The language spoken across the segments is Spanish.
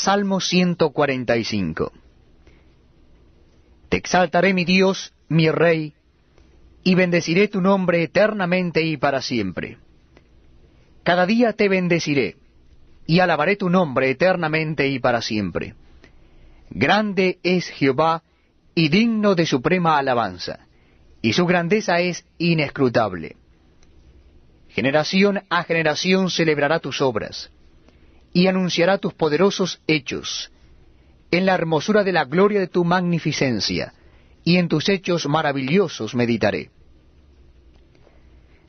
Salmo 145. Te exaltaré, mi Dios, mi Rey, y bendeciré tu nombre eternamente y para siempre. Cada día te bendeciré, y alabaré tu nombre eternamente y para siempre. Grande es Jehová, y digno de suprema alabanza, y su grandeza es inescrutable. Generación a generación celebrará tus obras, y anunciará tus poderosos hechos, en la hermosura de la gloria de tu magnificencia, y en tus hechos maravillosos meditaré.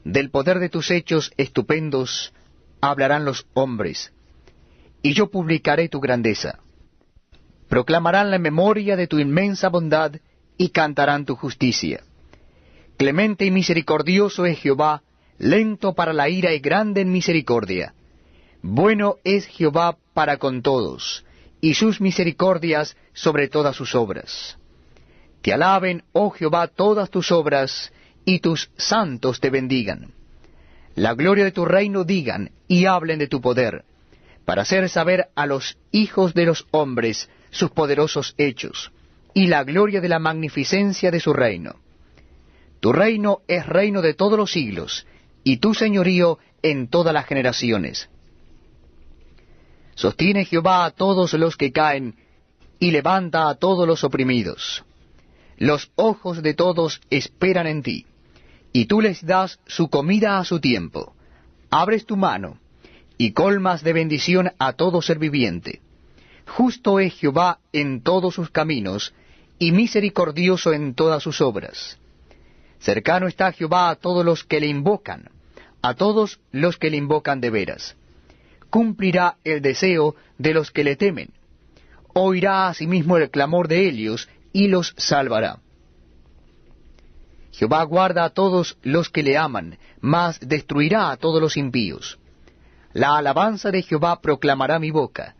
Del poder de tus hechos estupendos hablarán los hombres, y yo publicaré tu grandeza. Proclamarán la memoria de tu inmensa bondad, y cantarán tu justicia. Clemente y misericordioso es Jehová, lento para la ira y grande en misericordia. Bueno es Jehová para con todos, y sus misericordias sobre todas sus obras. Te alaben, oh Jehová, todas tus obras, y tus santos te bendigan. La gloria de tu reino digan, y hablen de tu poder, para hacer saber a los hijos de los hombres sus poderosos hechos, y la gloria de la magnificencia de su reino. Tu reino es reino de todos los siglos, y tu señorío en todas las generaciones. Sostiene Jehová a todos los que caen, y levanta a todos los oprimidos. Los ojos de todos esperan en ti, y tú les das su comida a su tiempo. Abres tu mano, y colmas de bendición a todo ser viviente. Justo es Jehová en todos sus caminos, y misericordioso en todas sus obras. Cercano está Jehová a todos los que le invocan, a todos los que le invocan de veras. Cumplirá el deseo de los que le temen. Oirá asimismo el clamor de ellos, y los salvará. Jehová guarda a todos los que le aman, mas destruirá a todos los impíos. La alabanza de Jehová proclamará mi boca,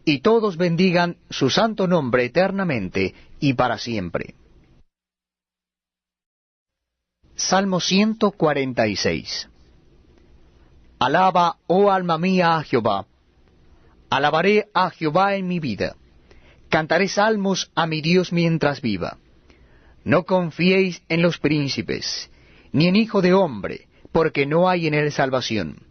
y todos bendigan su santo nombre eternamente y para siempre. Salmo 146. Alaba, oh alma mía, a Jehová. Alabaré a Jehová en mi vida. Cantaré salmos a mi Dios mientras viva. No confiéis en los príncipes, ni en hijo de hombre, porque no hay en él salvación.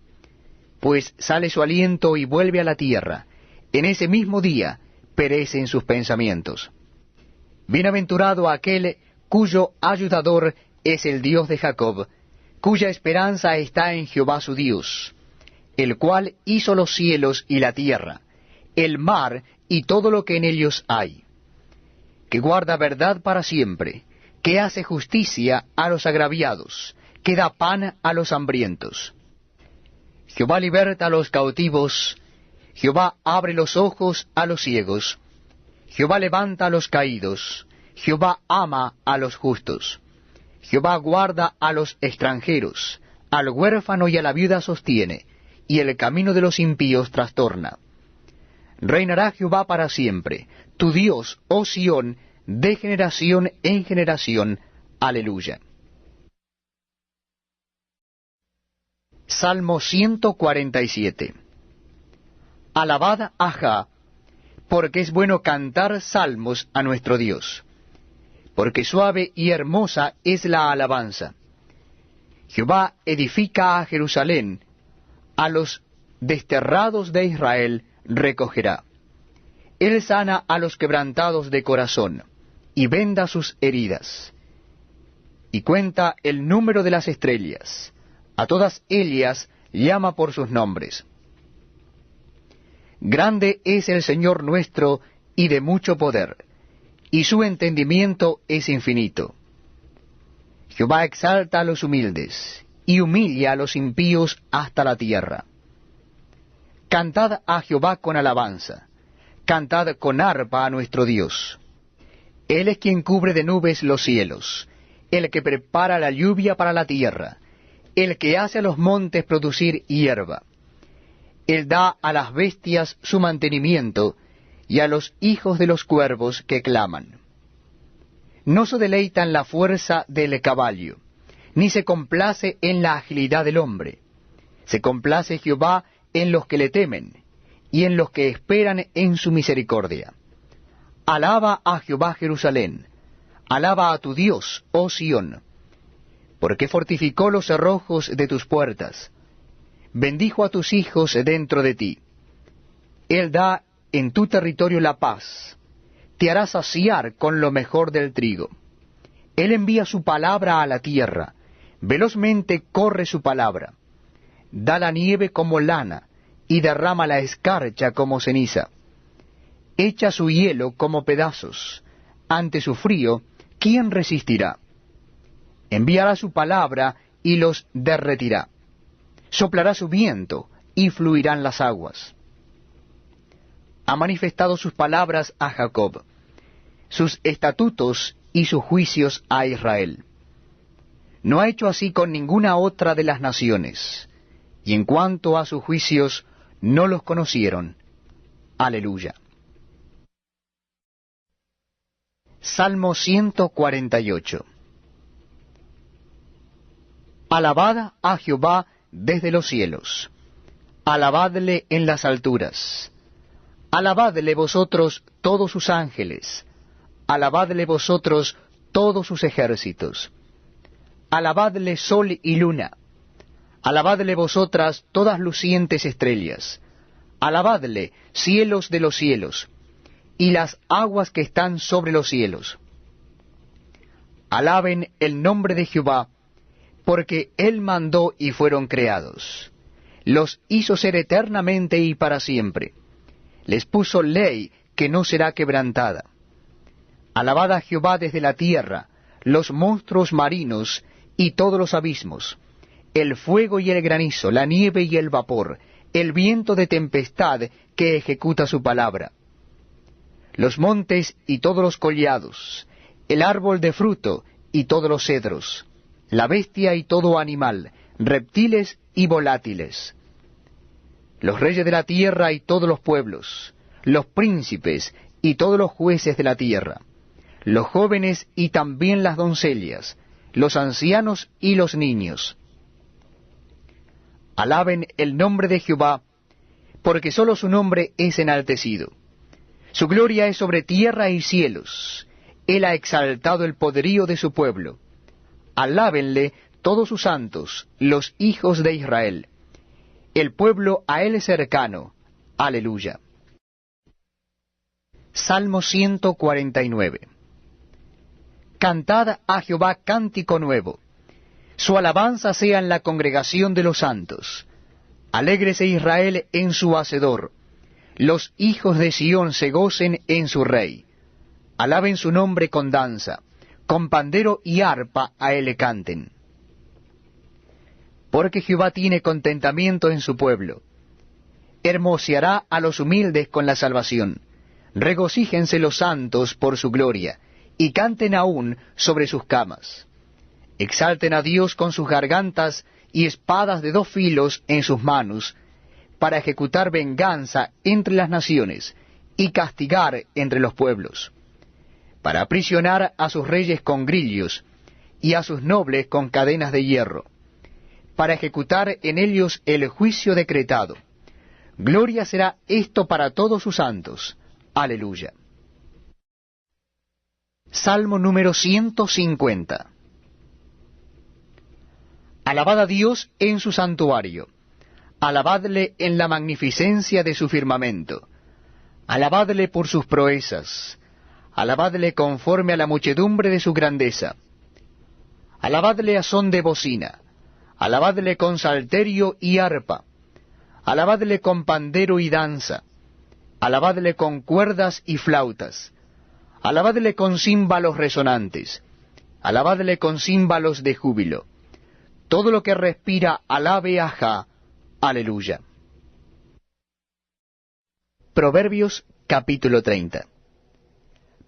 Pues sale su aliento y vuelve a la tierra. En ese mismo día perecen sus pensamientos. Bienaventurado aquel cuyo ayudador es el Dios de Jacob, cuya esperanza está en Jehová su Dios, el cual hizo los cielos y la tierra, el mar y todo lo que en ellos hay, que guarda verdad para siempre, que hace justicia a los agraviados, que da pan a los hambrientos. Jehová liberta a los cautivos, Jehová abre los ojos a los ciegos, Jehová levanta a los caídos, Jehová ama a los justos. Jehová guarda a los extranjeros, al huérfano y a la viuda sostiene, y el camino de los impíos trastorna. Reinará Jehová para siempre, tu Dios, oh Sión, de generación en generación. Aleluya. Salmo 147. Alabad a Jah, porque es bueno cantar salmos a nuestro Dios, porque suave y hermosa es la alabanza. Jehová edifica a Jerusalén, a los desterrados de Israel recogerá. Él sana a los quebrantados de corazón, y venda sus heridas. Y cuenta el número de las estrellas, a todas ellas llama por sus nombres. Grande es el Señor nuestro, y de mucho poder, y su entendimiento es infinito. Jehová exalta a los humildes, y humilla a los impíos hasta la tierra. Cantad a Jehová con alabanza, cantad con arpa a nuestro Dios. Él es quien cubre de nubes los cielos, el que prepara la lluvia para la tierra, el que hace a los montes producir hierba. Él da a las bestias su mantenimiento, y a los hijos de los cuervos que claman. No se deleita en la fuerza del caballo, ni se complace en la agilidad del hombre. Se complace Jehová en los que le temen, y en los que esperan en su misericordia. Alaba a Jehová Jerusalén, alaba a tu Dios, oh Sión, porque fortificó los cerrojos de tus puertas, bendijo a tus hijos dentro de ti. Él da en tu territorio la paz, te hará saciar con lo mejor del trigo. Él envía su palabra a la tierra, velozmente corre su palabra. Da la nieve como lana, y derrama la escarcha como ceniza. Echa su hielo como pedazos. Ante su frío, ¿quién resistirá? Enviará su palabra y los derretirá. Soplará su viento y fluirán las aguas. Ha manifestado sus palabras a Jacob, sus estatutos y sus juicios a Israel. No ha hecho así con ninguna otra de las naciones, y en cuanto a sus juicios, no los conocieron. Aleluya. Salmo 148. Alabad a Jehová desde los cielos, alabadle en las alturas, alabadle vosotros todos sus ángeles, alabadle vosotros todos sus ejércitos, alabadle sol y luna, alabadle vosotras todas lucientes estrellas, alabadle cielos de los cielos, y las aguas que están sobre los cielos. Alaben el nombre de Jehová, porque Él mandó y fueron creados. Los hizo ser eternamente y para siempre. Les puso ley que no será quebrantada. Alabad a Jehová desde la tierra, los monstruos marinos y todos los abismos, el fuego y el granizo, la nieve y el vapor, el viento de tempestad que ejecuta su palabra. Los montes y todos los collados, el árbol de fruto y todos los cedros, la bestia y todo animal, reptiles y volátiles, los reyes de la tierra y todos los pueblos, los príncipes y todos los jueces de la tierra, los jóvenes y también las doncellas, los ancianos y los niños. Alaben el nombre de Jehová, porque sólo su nombre es enaltecido. Su gloria es sobre tierra y cielos. Él ha exaltado el poderío de su pueblo. Alábenle todos sus santos, los hijos de Israel. El pueblo a él cercano. Aleluya. Salmo 149. Cantad a Jehová cántico nuevo. Su alabanza sea en la congregación de los santos. Alégrese Israel en su Hacedor. Los hijos de Sión se gocen en su Rey. Alaben su nombre con danza. Con pandero y arpa a él le canten. Porque Jehová tiene contentamiento en su pueblo. Hermoseará a los humildes con la salvación. Regocíjense los santos por su gloria, y canten aún sobre sus camas. Exalten a Dios con sus gargantas y espadas de 2 filos en sus manos, para ejecutar venganza entre las naciones y castigar entre los pueblos, para aprisionar a sus reyes con grillos y a sus nobles con cadenas de hierro, para ejecutar en ellos el juicio decretado. Gloria será esto para todos sus santos. Aleluya. Salmo número 150. Alabad a Dios en su santuario. Alabadle en la magnificencia de su firmamento. Alabadle por sus proezas. Alabadle conforme a la muchedumbre de su grandeza. Alabadle a son de bocina. Alabadle con salterio y arpa. Alabadle con pandero y danza. Alabadle con cuerdas y flautas. Alabadle con címbalos resonantes. Alabadle con címbalos de júbilo. Todo lo que respira, alabe a Jah. Aleluya. Proverbios capítulo 30.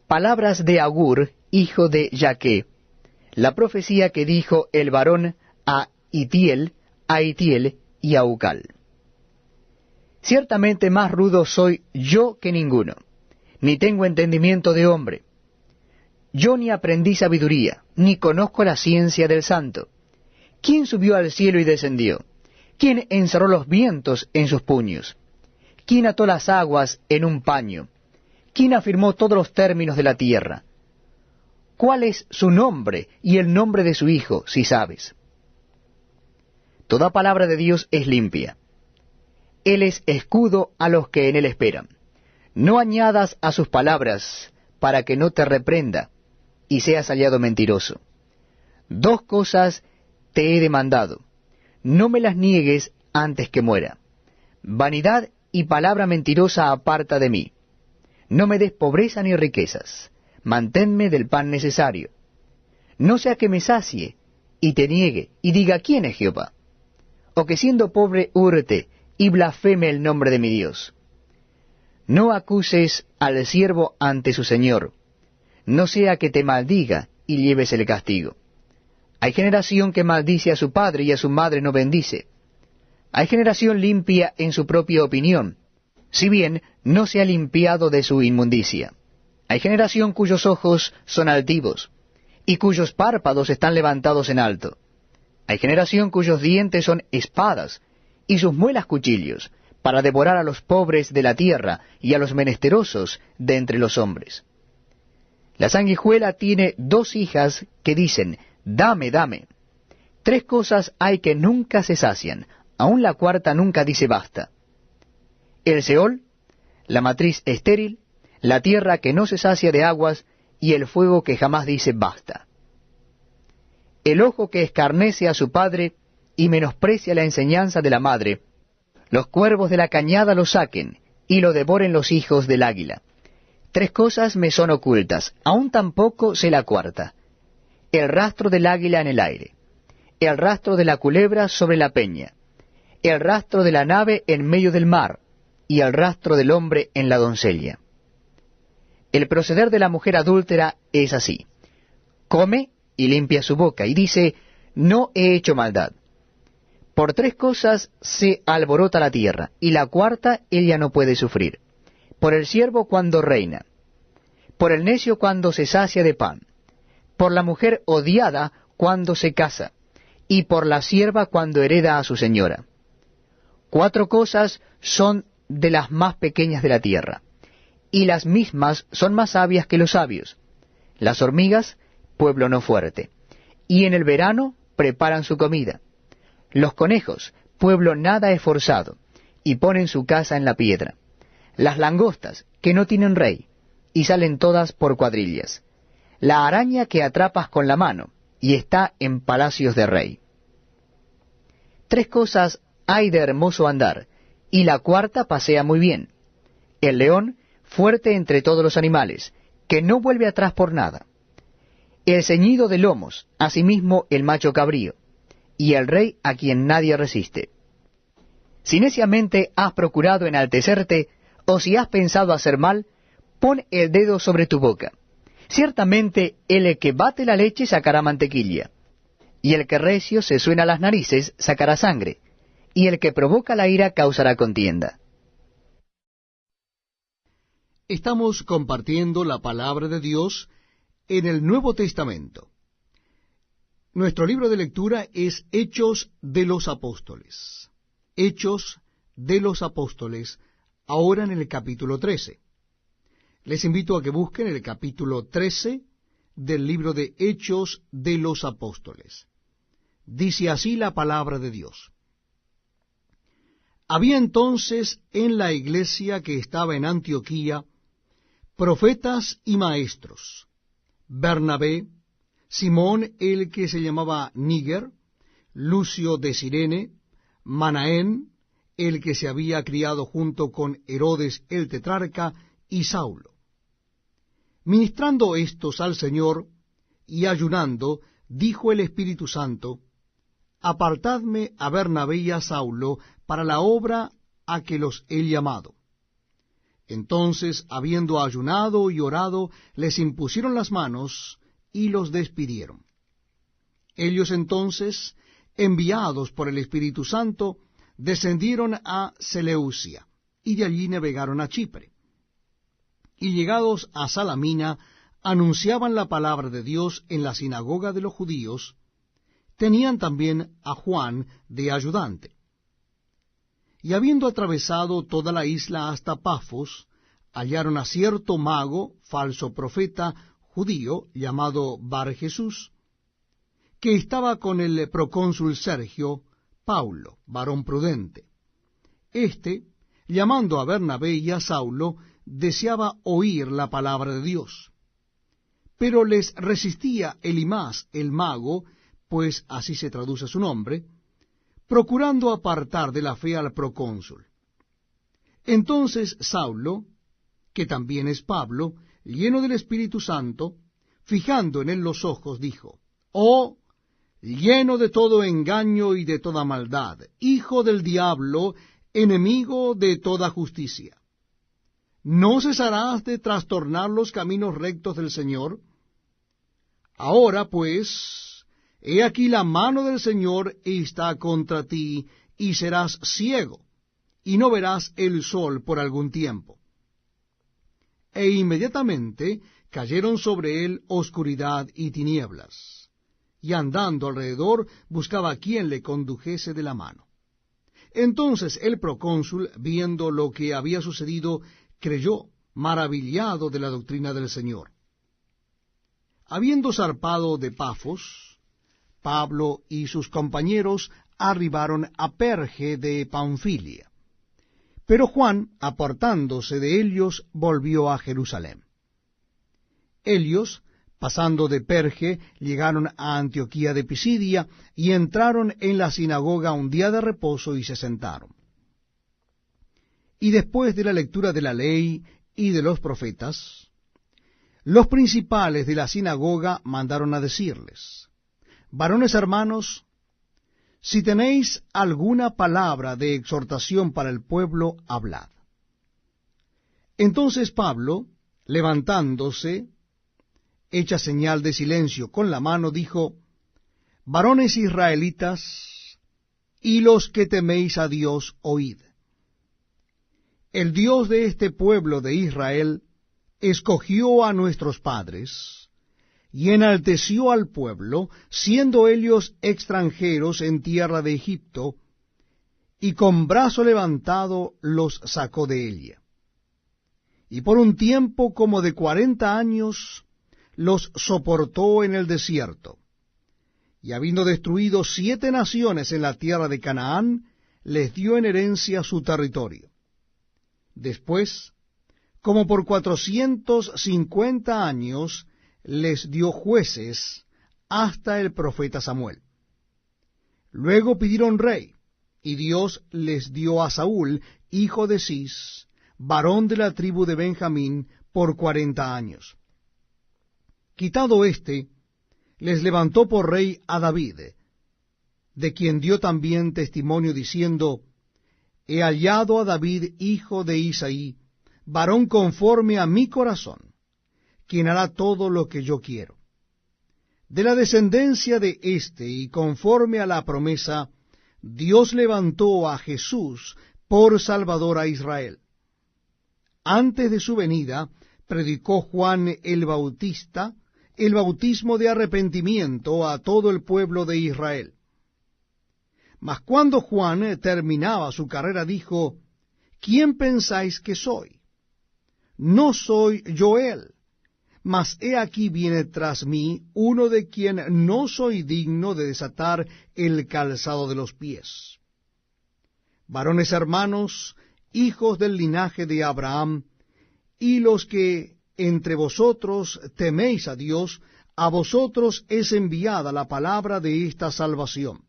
Palabras de Agur, hijo de Jaque, la profecía que dijo el varón a Itiel y a Ucal. Ciertamente más rudo soy yo que ninguno, ni tengo entendimiento de hombre. Yo ni aprendí sabiduría, ni conozco la ciencia del santo. ¿Quién subió al cielo y descendió? ¿Quién encerró los vientos en sus puños? ¿Quién ató las aguas en un paño? ¿Quién afirmó todos los términos de la tierra? ¿Cuál es su nombre y el nombre de su hijo, si sabes? Toda palabra de Dios es limpia. Él es escudo a los que en él esperan. No añadas a sus palabras, para que no te reprenda, y seas hallado mentiroso. 2 cosas te he demandado. No me las niegues antes que muera. Vanidad y palabra mentirosa aparta de mí. No me des pobreza ni riquezas. Manténme del pan necesario. No sea que me sacie, y te niegue, y diga, ¿quién es Jehová? O que siendo pobre hurte, y blasfeme el nombre de mi Dios. No acuses al siervo ante su señor, no sea que te maldiga y lleves el castigo. Hay generación que maldice a su padre y a su madre no bendice. Hay generación limpia en su propia opinión, si bien no se ha limpiado de su inmundicia. Hay generación cuyos ojos son altivos, y cuyos párpados están levantados en alto. Hay generación cuyos dientes son espadas, y sus muelas cuchillos, para devorar a los pobres de la tierra y a los menesterosos de entre los hombres. La sanguijuela tiene 2 hijas que dicen, dame, dame. 3 cosas hay que nunca se sacian, aun la cuarta nunca dice basta. El Seol, la matriz estéril, la tierra que no se sacia de aguas, y el fuego que jamás dice basta. El ojo que escarnece a su padre, y menosprecia la enseñanza de la madre, los cuervos de la cañada lo saquen, y lo devoren los hijos del águila. 3 cosas me son ocultas, aun tampoco sé la cuarta. El rastro del águila en el aire, el rastro de la culebra sobre la peña, el rastro de la nave en medio del mar, y el rastro del hombre en la doncella. El proceder de la mujer adúltera es así. Come y limpia su boca, y dice, no he hecho maldad. Por 3 cosas se alborota la tierra, y la cuarta ella no puede sufrir. Por el siervo cuando reina, por el necio cuando se sacia de pan, por la mujer odiada cuando se casa, y por la sierva cuando hereda a su señora. 4 cosas son de las más pequeñas de la tierra, y las mismas son más sabias que los sabios. Las hormigas, pueblo no fuerte, y en el verano preparan su comida. Los conejos, pueblo nada esforzado, y ponen su casa en la piedra. Las langostas, que no tienen rey, y salen todas por cuadrillas. La araña que atrapas con la mano, y está en palacios de rey. 3 cosas hay de hermoso andar, y la cuarta pasea muy bien. El león, fuerte entre todos los animales, que no vuelve atrás por nada. El ceñido de lomos, asimismo el macho cabrío, y el rey a quien nadie resiste. Si neciamente has procurado enaltecerte, o si has pensado hacer mal, pon el dedo sobre tu boca. Ciertamente el que bate la leche sacará mantequilla, y el que recio se suena las narices sacará sangre, y el que provoca la ira causará contienda. Estamos compartiendo la palabra de Dios en el Nuevo Testamento. Nuestro libro de lectura es Hechos de los Apóstoles. Hechos de los Apóstoles, ahora en el capítulo 13. Les invito a que busquen el capítulo 13 del libro de Hechos de los Apóstoles. Dice así la palabra de Dios. Había entonces en la iglesia que estaba en Antioquía profetas y maestros: Bernabé, Simón el que se llamaba Níger, Lucio de Cirene, Manaén, el que se había criado junto con Herodes el tetrarca, y Saulo. Ministrando éstos al Señor y ayunando, dijo el Espíritu Santo: Apartadme a Bernabé y a Saulo para la obra a que los he llamado. Entonces, habiendo ayunado y orado, les impusieron las manos y los despidieron. Ellos entonces, enviados por el Espíritu Santo, descendieron a Seleucia, y de allí navegaron a Chipre. Y llegados a Salamina, anunciaban la palabra de Dios en la sinagoga de los judíos. Tenían también a Juan de ayudante. Y habiendo atravesado toda la isla hasta Pafos, hallaron a cierto mago, falso profeta, judío, llamado Bar Jesús, que estaba con el procónsul Sergio Paulo, varón prudente. Este, llamando a Bernabé y a Saulo, deseaba oír la palabra de Dios. Pero les resistía Elimas el mago, pues así se traduce su nombre, procurando apartar de la fe al procónsul. Entonces Saulo, que también es Pablo, lleno del Espíritu Santo, fijando en él los ojos, dijo: «Oh, lleno de todo engaño y de toda maldad, hijo del diablo, enemigo de toda justicia, ¿no cesarás de trastornar los caminos rectos del Señor? Ahora, pues, he aquí la mano del Señor está contra ti, y serás ciego, y no verás el sol por algún tiempo». E inmediatamente cayeron sobre él oscuridad y tinieblas, y andando alrededor buscaba a quien le condujese de la mano. Entonces el procónsul, viendo lo que había sucedido, creyó, maravillado de la doctrina del Señor. Habiendo zarpado de Pafos, Pablo y sus compañeros arribaron a Perge de Panfilia. Pero Juan, apartándose de ellos, volvió a Jerusalén. Ellos, pasando de Perge, llegaron a Antioquía de Pisidia, y entraron en la sinagoga un día de reposo, y se sentaron. Y después de la lectura de la ley y de los profetas, los principales de la sinagoga mandaron a decirles: «Varones hermanos, si tenéis alguna palabra de exhortación para el pueblo, hablad». Entonces Pablo, levantándose, hecha señal de silencio con la mano, dijo: «Varones israelitas, y los que teméis a Dios, oíd. El Dios de este pueblo de Israel escogió a nuestros padres, y enalteció al pueblo, siendo ellos extranjeros en tierra de Egipto, y con brazo levantado los sacó de ella. Y por un tiempo como de 40 años los soportó en el desierto, y habiendo destruido 7 naciones en la tierra de Canaán, les dio en herencia su territorio. Después, como por 450 años, les dio jueces hasta el profeta Samuel. Luego pidieron rey, y Dios les dio a Saúl, hijo de Cis, varón de la tribu de Benjamín, por 40 años. Quitado éste, les levantó por rey a David, de quien dio también testimonio diciendo: «He hallado a David, hijo de Isaí, varón conforme a mi corazón, quien hará todo lo que yo quiero». De la descendencia de éste, y conforme a la promesa, Dios levantó a Jesús por Salvador a Israel. Antes de su venida, predicó Juan el Bautista el bautismo de arrepentimiento a todo el pueblo de Israel. Mas cuando Juan terminaba su carrera, dijo: «¿Quién pensáis que soy? No soy yo él, mas he aquí viene tras mí uno de quien no soy digno de desatar el calzado de los pies». Varones hermanos, hijos del linaje de Abraham, y los que entre vosotros teméis a Dios, a vosotros es enviada la palabra de esta salvación.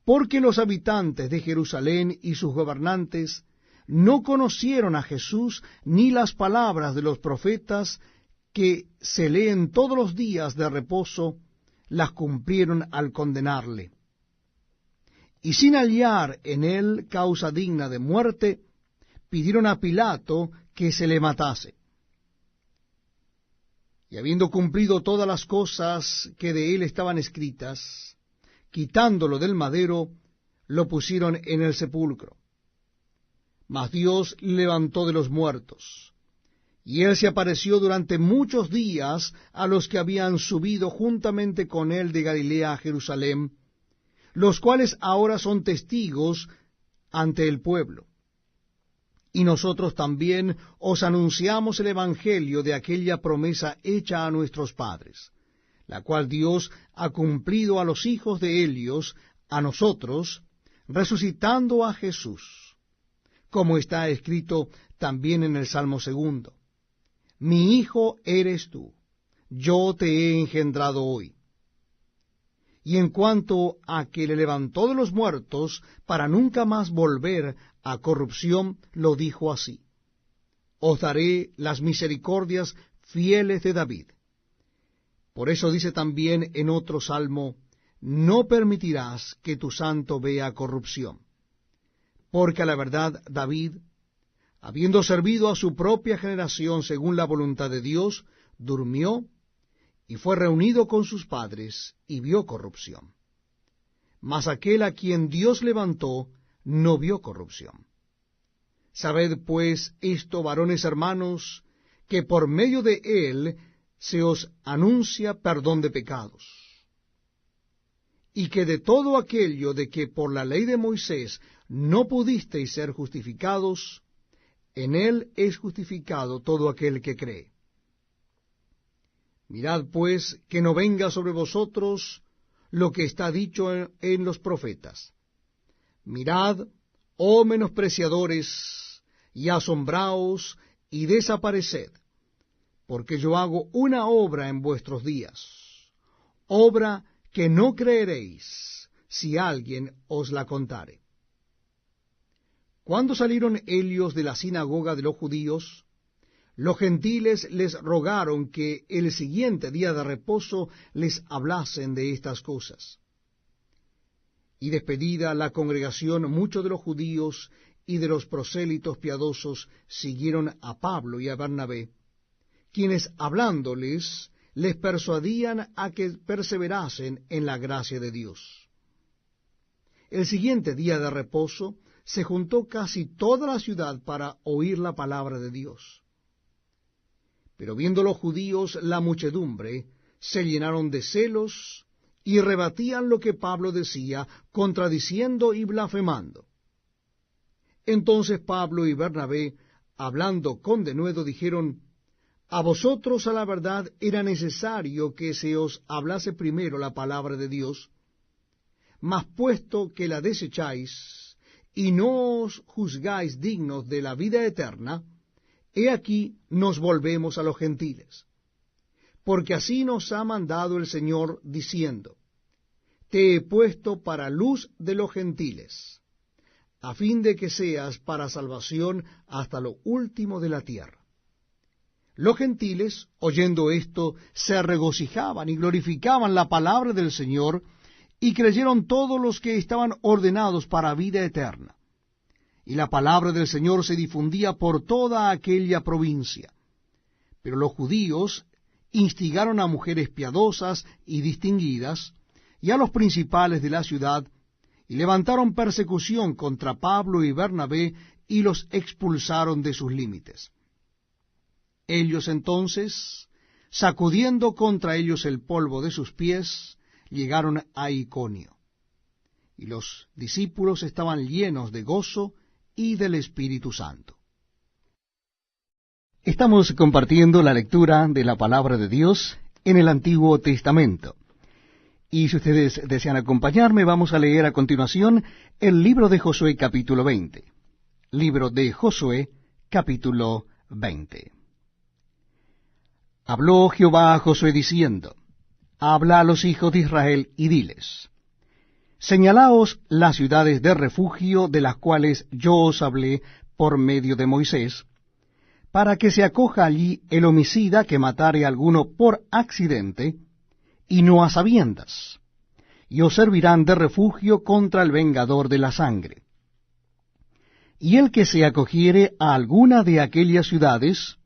Porque los habitantes de Jerusalén y sus gobernantes no conocieron a Jesús, ni las palabras de los profetas que se leen todos los días de reposo, las cumplieron al condenarle. Y sin hallar en él causa digna de muerte, pidieron a Pilato que se le matase. Y habiendo cumplido todas las cosas que de él estaban escritas, quitándolo del madero, lo pusieron en el sepulcro. Mas Dios le levantó de los muertos, y él se apareció durante muchos días a los que habían subido juntamente con él de Galilea a Jerusalén, los cuales ahora son testigos ante el pueblo. Y nosotros también os anunciamos el evangelio de aquella promesa hecha a nuestros padres, la cual Dios ha cumplido a los hijos de Helios, a nosotros, resucitando a Jesús, como está escrito también en el Salmo 2. Mi hijo eres tú, yo te he engendrado hoy. Y en cuanto a que le levantó de los muertos para nunca más volver a corrupción, lo dijo así: os daré las misericordias fieles de David. Por eso dice también en otro salmo: no permitirás que tu santo vea corrupción. Porque a la verdad David, habiendo servido a su propia generación según la voluntad de Dios, durmió y fue reunido con sus padres y vio corrupción. Mas aquel a quien Dios levantó no vio corrupción. Sabed pues esto, varones hermanos, que por medio de él se os anuncia perdón de pecados, y que de todo aquello de que por la ley de Moisés no pudisteis ser justificados, en él es justificado todo aquel que cree. Mirad pues que no venga sobre vosotros lo que está dicho en los profetas. Mirad, oh menospreciadores, y asombraos, y desapareced, porque yo hago una obra en vuestros días, obra que no creeréis si alguien os la contare. Cuando salieron Helios de la sinagoga de los judíos, los gentiles les rogaron que el siguiente día de reposo les hablasen de estas cosas. Y despedida la congregación, muchos de los judíos y de los prosélitos piadosos siguieron a Pablo y a Bernabé, quienes hablándoles les persuadían a que perseverasen en la gracia de Dios. El siguiente día de reposo se juntó casi toda la ciudad para oír la palabra de Dios. Pero viendo los judíos la muchedumbre, se llenaron de celos y rebatían lo que Pablo decía, contradiciendo y blasfemando. Entonces Pablo y Bernabé, hablando con denuedo, dijeron: a vosotros a la verdad era necesario que se os hablase primero la palabra de Dios, mas puesto que la desecháis y no os juzgáis dignos de la vida eterna, he aquí nos volvemos a los gentiles. Porque así nos ha mandado el Señor, diciendo: te he puesto para luz de los gentiles, a fin de que seas para salvación hasta lo último de la tierra. Los gentiles, oyendo esto, se regocijaban y glorificaban la palabra del Señor, y creyeron todos los que estaban ordenados para vida eterna. Y la palabra del Señor se difundía por toda aquella provincia. Pero los judíos instigaron a mujeres piadosas y distinguidas, y a los principales de la ciudad, y levantaron persecución contra Pablo y Bernabé, y los expulsaron de sus límites. Ellos entonces, sacudiendo contra ellos el polvo de sus pies, llegaron a Iconio. Y los discípulos estaban llenos de gozo y del Espíritu Santo. Estamos compartiendo la lectura de la palabra de Dios en el Antiguo Testamento. Y si ustedes desean acompañarme, vamos a leer a continuación el libro de Josué capítulo 20. Libro de Josué capítulo 20. Habló Jehová a Josué diciendo: habla a los hijos de Israel y diles: señalaos las ciudades de refugio de las cuales yo os hablé por medio de Moisés, para que se acoja allí el homicida que matare a alguno por accidente, y no a sabiendas, y os servirán de refugio contra el vengador de la sangre. Y el que se acogiere a alguna de aquellas ciudades,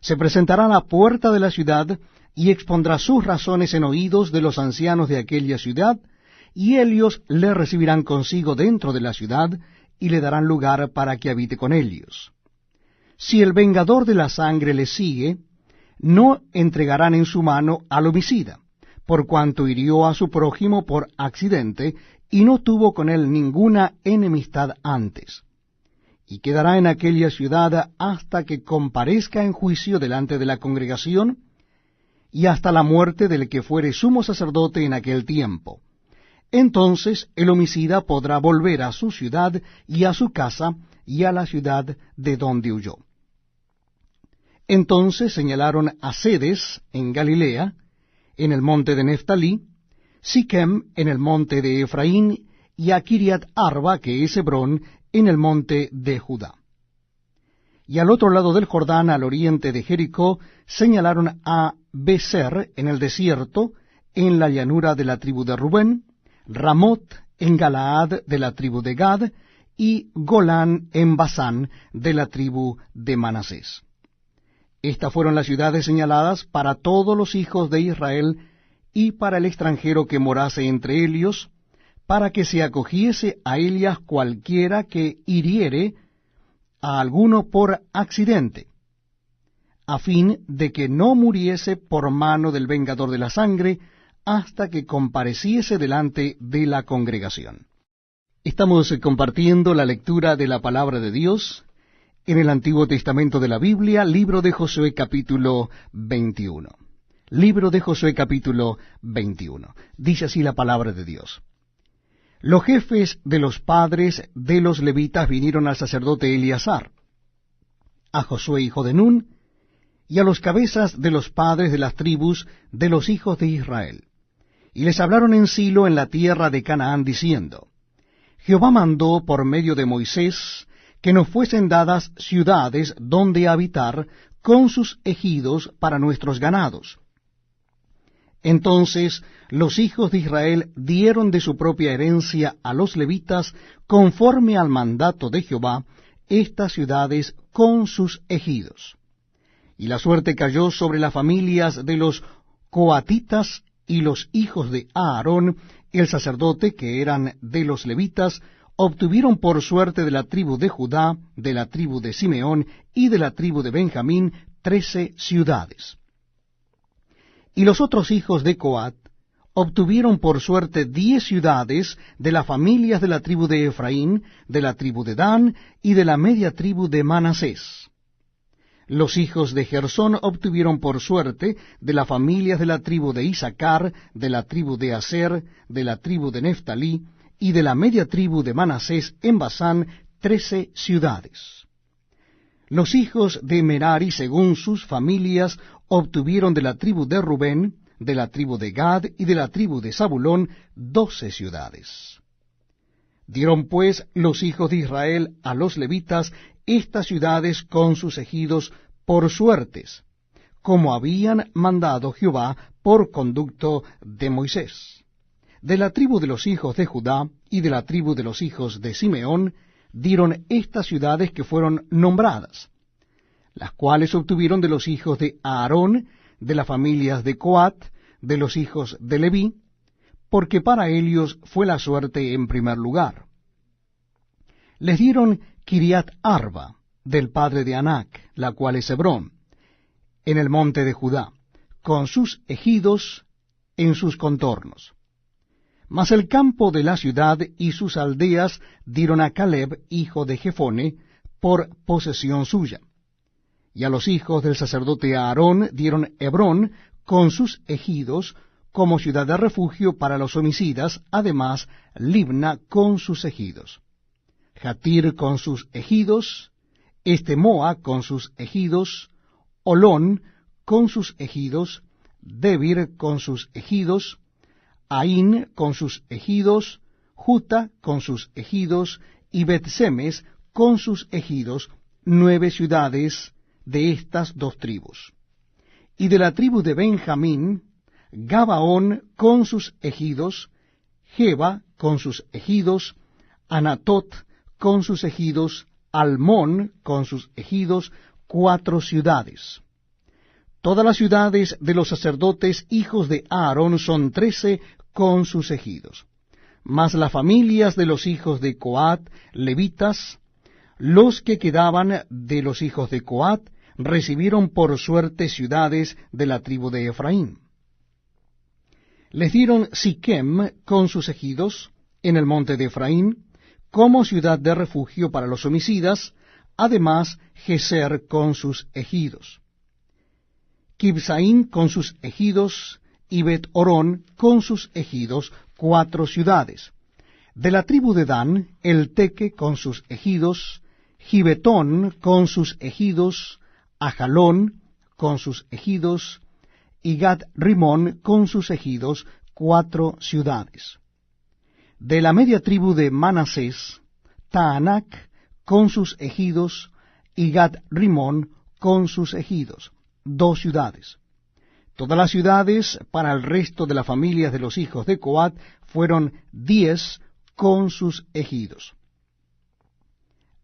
se presentará a la puerta de la ciudad, y expondrá sus razones en oídos de los ancianos de aquella ciudad, y ellos le recibirán consigo dentro de la ciudad, y le darán lugar para que habite con ellos. Si el vengador de la sangre le sigue, no entregarán en su mano al homicida, por cuanto hirió a su prójimo por accidente, y no tuvo con él ninguna enemistad antes, y quedará en aquella ciudad hasta que comparezca en juicio delante de la congregación, y hasta la muerte del que fuere sumo sacerdote en aquel tiempo. Entonces el homicida podrá volver a su ciudad y a su casa y a la ciudad de donde huyó. Entonces señalaron a Cedes en Galilea, en el monte de Neftalí, Siquem en el monte de Efraín, y a Kiriat Arba, que es Hebrón, en el monte de Judá. Y al otro lado del Jordán, al oriente de Jericó, señalaron a Beser en el desierto, en la llanura de la tribu de Rubén, Ramot en Galaad de la tribu de Gad, y Golán en Basán de la tribu de Manasés. Estas fueron las ciudades señaladas para todos los hijos de Israel y para el extranjero que morase entre ellos, para que se acogiese a ellas cualquiera que hiriere a alguno por accidente, a fin de que no muriese por mano del vengador de la sangre, hasta que compareciese delante de la congregación. Estamos compartiendo la lectura de la palabra de Dios en el Antiguo Testamento de la Biblia, libro de Josué capítulo 21. Libro de Josué capítulo 21. Dice así la palabra de Dios. Los jefes de los padres de los levitas vinieron al sacerdote Eleazar, a Josué hijo de Nun, y a los cabezas de los padres de las tribus de los hijos de Israel. Y les hablaron en Silo en la tierra de Canaán, diciendo, Jehová mandó por medio de Moisés que nos fuesen dadas ciudades donde habitar con sus ejidos para nuestros ganados. Entonces los hijos de Israel dieron de su propia herencia a los levitas, conforme al mandato de Jehová, estas ciudades con sus ejidos. Y la suerte cayó sobre las familias de los coatitas y los hijos de Aarón, el sacerdote, que eran de los levitas, obtuvieron por suerte de la tribu de Judá, de la tribu de Simeón y de la tribu de Benjamín 13 ciudades. Y los otros hijos de Coat obtuvieron por suerte 10 ciudades de las familias de la tribu de Efraín, de la tribu de Dan y de la media tribu de Manasés. Los hijos de Gersón obtuvieron por suerte de las familias de la tribu de Isacar, de la tribu de Aser, de la tribu de Neftalí y de la media tribu de Manasés en Basán 13 ciudades. Los hijos de Merari, según sus familias, obtuvieron de la tribu de Rubén, de la tribu de Gad y de la tribu de Zabulón 12 ciudades. Dieron pues los hijos de Israel a los levitas estas ciudades con sus ejidos por suertes, como habían mandado Jehová por conducto de Moisés. De la tribu de los hijos de Judá y de la tribu de los hijos de Simeón dieron estas ciudades que fueron nombradas, las cuales obtuvieron de los hijos de Aarón, de las familias de Coat, de los hijos de Leví, porque para ellos fue la suerte en primer lugar. Les dieron Kiriat Arba, del padre de Anac, la cual es Hebrón, en el monte de Judá, con sus ejidos en sus contornos. Mas el campo de la ciudad y sus aldeas dieron a Caleb, hijo de Jefone, por posesión suya. Y a los hijos del sacerdote Aarón dieron Hebrón con sus ejidos como ciudad de refugio para los homicidas, además Libna con sus ejidos, Jatir con sus ejidos, Estemoa con sus ejidos, Olón con sus ejidos, Debir con sus ejidos, Aín con sus ejidos, Juta con sus ejidos, y Bet-Semes con sus ejidos, 9 ciudades de estas 2 tribus. Y de la tribu de Benjamín, Gabaón con sus ejidos, Geba con sus ejidos, Anatot con sus ejidos, Almón con sus ejidos, 4 ciudades. Todas las ciudades de los sacerdotes hijos de Aarón son 13 con sus ejidos. Mas las familias de los hijos de Coat, levitas, los que quedaban de los hijos de Coat, recibieron por suerte ciudades de la tribu de Efraín. Les dieron Siquem con sus ejidos, en el monte de Efraín, como ciudad de refugio para los homicidas, además Geser con sus ejidos, Kibsaín con sus ejidos, y Bet-Orón con sus ejidos, 4 ciudades. De la tribu de Dan, el Teque con sus ejidos, Gibetón con sus ejidos, Ajalón con sus ejidos, y Gat-Rimón con sus ejidos, 4 ciudades. De la media tribu de Manasés, Taanac con sus ejidos, y Gat-Rimón con sus ejidos, 2 ciudades. Todas las ciudades para el resto de las familias de los hijos de Coat fueron 10 con sus ejidos.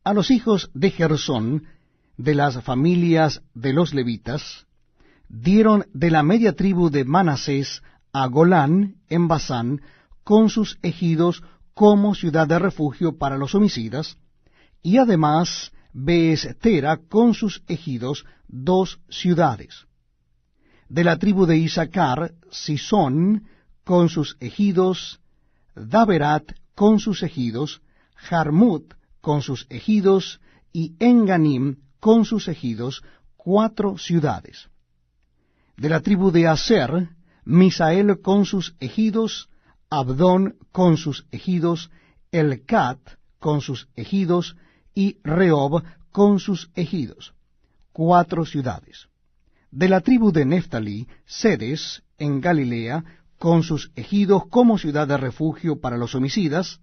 A los hijos de Gersón, de las familias de los levitas, dieron de la media tribu de Manasés a Golán en Basán, con sus ejidos como ciudad de refugio para los homicidas, y además Beestera con sus ejidos, 2 ciudades. De la tribu de Isaacar, Sisón con sus ejidos, Daberat con sus ejidos, Jarmut con sus ejidos, y Enganim con sus ejidos, 4 ciudades. De la tribu de Aser, Misael con sus ejidos, Abdón con sus ejidos, Elcat con sus ejidos, y Rehob con sus ejidos, 4 ciudades. De la tribu de Neftalí, Sedes, en Galilea, con sus ejidos como ciudad de refugio para los homicidas,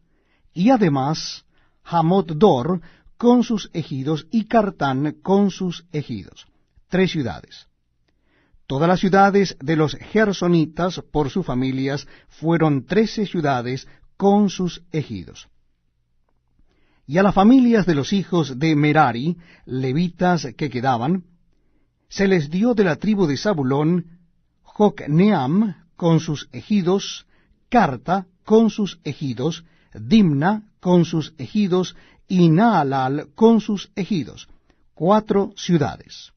y además Hamot-Dor con sus ejidos, y Cartán con sus ejidos, 3 ciudades. Todas las ciudades de los gersonitas por sus familias fueron 13 ciudades con sus ejidos. Y a las familias de los hijos de Merari, levitas que quedaban, se les dio de la tribu de Zabulón, Jocneam con sus ejidos, Carta con sus ejidos, Dimna con sus ejidos, y Naalal con sus ejidos, 4 ciudades.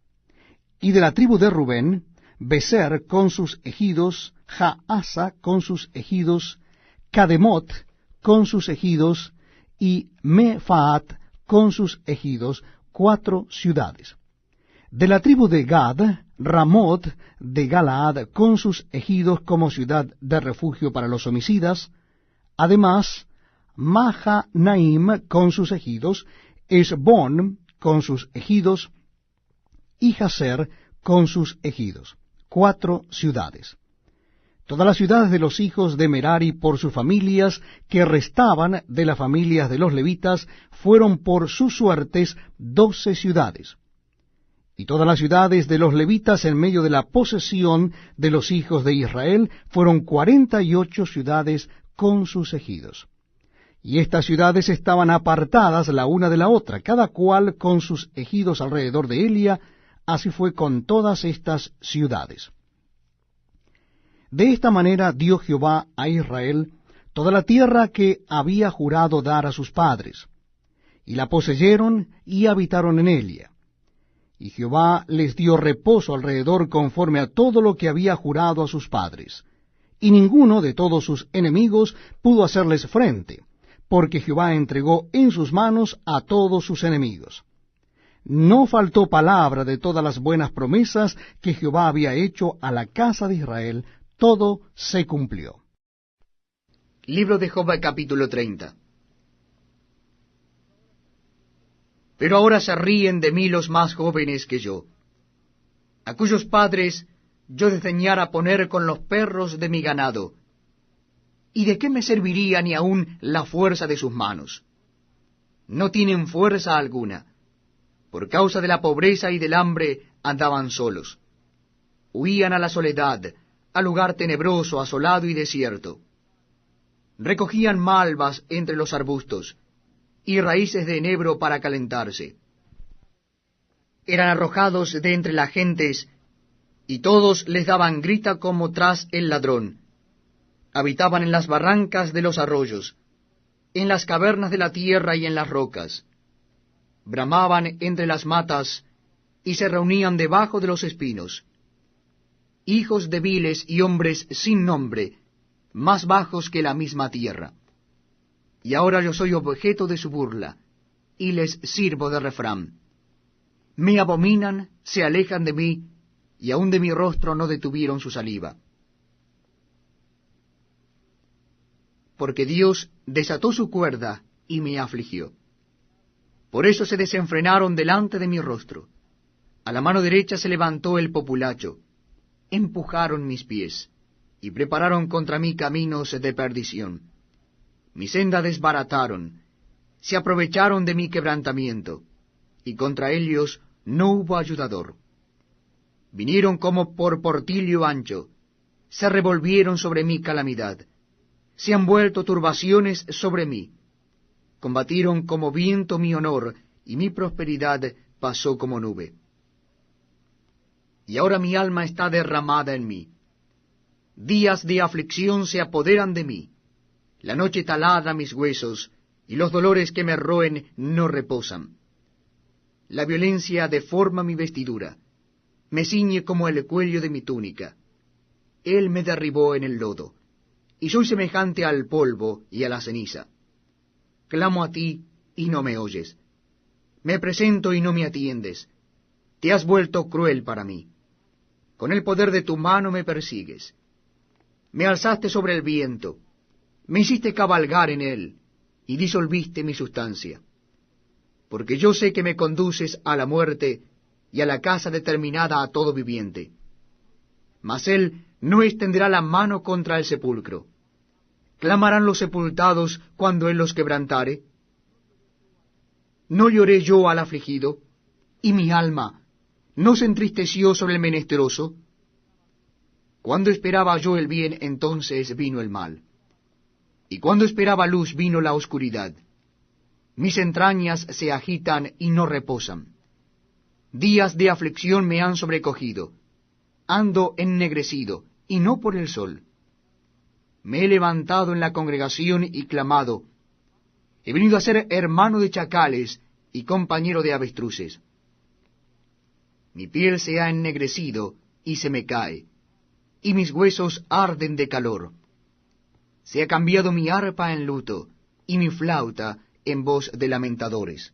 Y de la tribu de Rubén, Beser con sus ejidos, Jaasa con sus ejidos, Cademot con sus ejidos, y Mefaat con sus ejidos, 4 ciudades. De la tribu de Gad, Ramot de Galaad con sus ejidos como ciudad de refugio para los homicidas, además Mahanaim con sus ejidos, Esbón con sus ejidos, y Jazer con sus ejidos, 4 ciudades. Todas las ciudades de los hijos de Merari por sus familias, que restaban de las familias de los levitas, fueron por sus suertes 12 ciudades. Y todas las ciudades de los levitas en medio de la posesión de los hijos de Israel fueron 48 ciudades con sus ejidos. Y estas ciudades estaban apartadas la una de la otra, cada cual con sus ejidos alrededor de Elia. Así fue con todas estas ciudades. De esta manera dio Jehová a Israel toda la tierra que había jurado dar a sus padres, y la poseyeron y habitaron en ella. Y Jehová les dio reposo alrededor conforme a todo lo que había jurado a sus padres, y ninguno de todos sus enemigos pudo hacerles frente, porque Jehová entregó en sus manos a todos sus enemigos. No faltó palabra de todas las buenas promesas que Jehová había hecho a la casa de Israel, todo se cumplió. Libro de Job, capítulo 30. Pero ahora se ríen de mí los más jóvenes que yo, a cuyos padres yo desdeñara poner con los perros de mi ganado. ¿Y de qué me serviría ni aun la fuerza de sus manos? No tienen fuerza alguna. Por causa de la pobreza y del hambre andaban solos. Huían a la soledad, al lugar tenebroso, asolado y desierto. Recogían malvas entre los arbustos, y raíces de enebro para calentarse. Eran arrojados de entre las gentes, y todos les daban grita como tras el ladrón. Habitaban en las barrancas de los arroyos, en las cavernas de la tierra y en las rocas. Bramaban entre las matas, y se reunían debajo de los espinos. Hijos débiles y hombres sin nombre, más bajos que la misma tierra. y ahora yo soy objeto de su burla, y les sirvo de refrán. Me abominan, se alejan de mí, y aun de mi rostro no detuvieron su saliva. Porque Dios desató su cuerda y me afligió. Por eso se desenfrenaron delante de mi rostro. A la mano derecha se levantó el populacho. Empujaron mis pies, y prepararon contra mí caminos de perdición. Mi senda desbarataron, se aprovecharon de mi quebrantamiento, y contra ellos no hubo ayudador. Vinieron como por portillo ancho, se revolvieron sobre mi calamidad, se han vuelto turbaciones sobre mí. Combatieron como viento mi honor, y mi prosperidad pasó como nube. Y ahora mi alma está derramada en mí. Días de aflicción se apoderan de mí. La noche taladra mis huesos, y los dolores que me roen no reposan. La violencia deforma mi vestidura, me ciñe como el cuello de mi túnica. Él me derribó en el lodo, y soy semejante al polvo y a la ceniza. Clamo a ti, y no me oyes. Me presento y no me atiendes. Te has vuelto cruel para mí. Con el poder de tu mano me persigues. Me alzaste sobre el viento, me hiciste cabalgar en él, y disolviste mi sustancia. Porque yo sé que me conduces a la muerte y a la casa determinada a todo viviente. Mas él no extenderá la mano contra el sepulcro. ¿Clamarán los sepultados cuando él los quebrantare? ¿No lloré yo al afligido? ¿Y mi alma no se entristeció sobre el menesteroso? Cuando esperaba yo el bien, entonces vino el mal. Y cuando esperaba luz, vino la oscuridad. Mis entrañas se agitan y no reposan. Días de aflicción me han sobrecogido. Ando ennegrecido, y no por el sol. Me he levantado en la congregación y clamado. He venido a ser hermano de chacales y compañero de avestruces. Mi piel se ha ennegrecido y se me cae, y mis huesos arden de calor. Se ha cambiado mi arpa en luto, y mi flauta en voz de lamentadores.